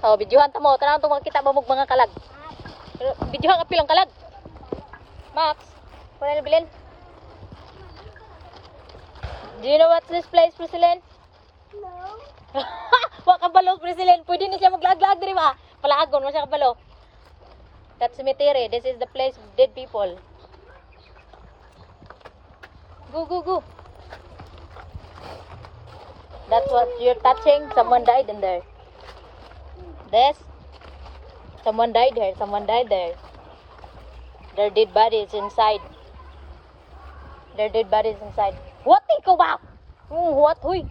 Oh, videohan ta mo. Tanaw tong makita ba mo mga kalag. Videohan apil ang kalag. Max, wala na bilin. Do you know what's this place, Priscillen? No. Wa kabalo, Priscillen. Pwede na siya maglag-lag diri ba? Palaagon mo siya kabalo. That cemetery. This is the place of dead people. Go, go, go. That's what you're touching. Someone died in there. This. Someone died here. Someone died there. Their dead bodies inside. Their dead bodies inside. What ikaw ba? What? Huy.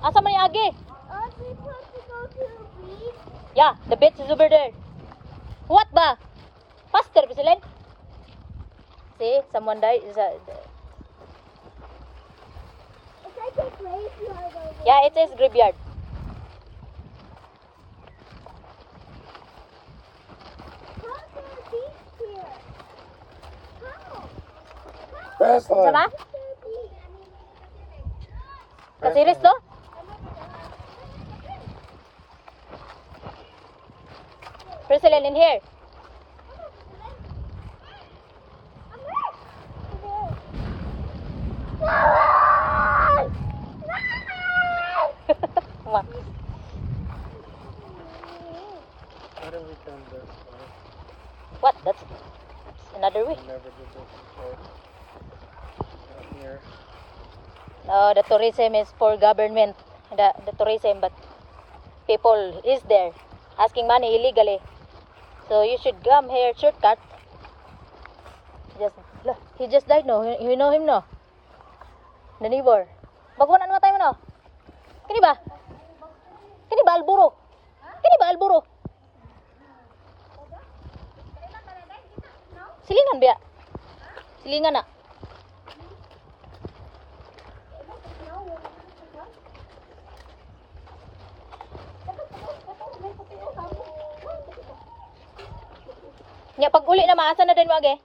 Asa man yung agi? Are we supposed to go to the beach? Yeah, the beach is over there. What ba? Faster, Priscillen. See, someone died. It's like a graveyard over there. Yeah, it is graveyard. How's there a beach here? How? Sa ba? How's there a beach? Kasiris to? Priscillen, in here. Come on. Why don't we come this way? What? That's another way. I never did this before. Out here. No, the tourism is for government. The tourism, but people is there asking money illegally. So you should come here shortcut. Look, he just died no. You know him no? The neighbor. Bagwan ano tayo no? Kini ba? Kini ba Alburo? Kini ba Alburo? Silingan biya. Silingan na. Nya pag uli na maasa na din mo agi.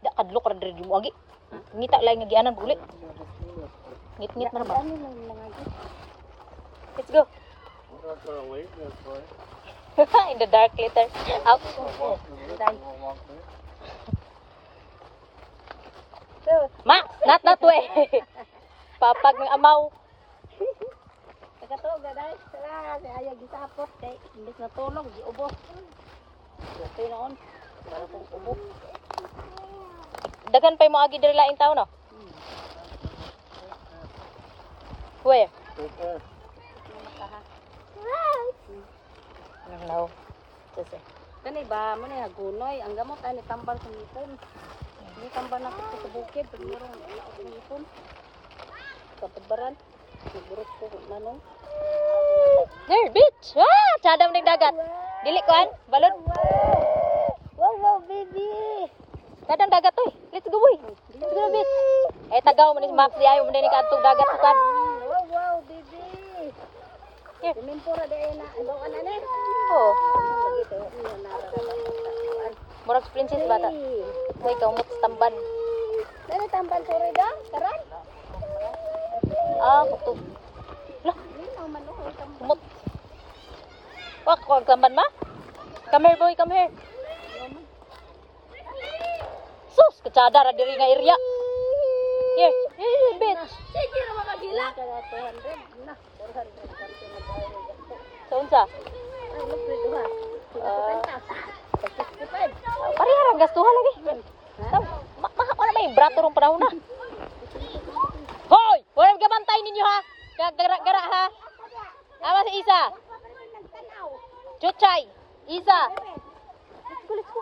Da kadlok ra diri mo agi. Ngita lang nga gianan uli. Ngit-ngit na ba? Let's go. We're not gonna leave this way. In the dark later. Out. We'll walk through this. We'll walk there. Ma, not that way. Papag ng amaw. Nakatulog na dahil sila. Kaya gisapot. Kaya imbis na tulog, giubos. Okay noon. Para kong ubos. Daghan pa mo agi diri laing tawo no? Where? Right there. No. Just Kani ba mo na gunoy ang gamot ay tambal sa ngipon. Ni tambal na ko sa bukid pag mayroong laot ng ngipon. Kapag baran, nagburot ko nanong. there, beach. Ah, chadam ning dagat. Dili kuan, balon. Wow, wow, baby. Kadang dagat toy. Let's go boy. Let's go na beach. Eh tagaw mo ni Max di ayo mo ni kadtong dagat sa kan. Wow, wow, baby. Here. Dimimpura de na ano ana ni. Oh, Ito na nararapat. murag princess bata. Hoy kaumot sa tamban. Dali tambal sa reda, karan. Ah, kuto. Ni man no tambal. Kumot. Wag tamban ma. Come here boy, come here. Sus, kacada ra diri nga area. Here, beach. Sige ra magila. Kada 200 na. 400 kanto na tayo. Sa unsa? Ay, look dito ha. Parehara gastuhan lagi. Wala may brato rong panahon na. Hoy! Wala gabantay ninyo ha. Gara ha. Awa si Isa. Chuchay. Isa. Let's go.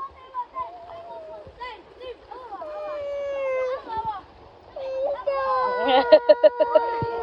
Let's go.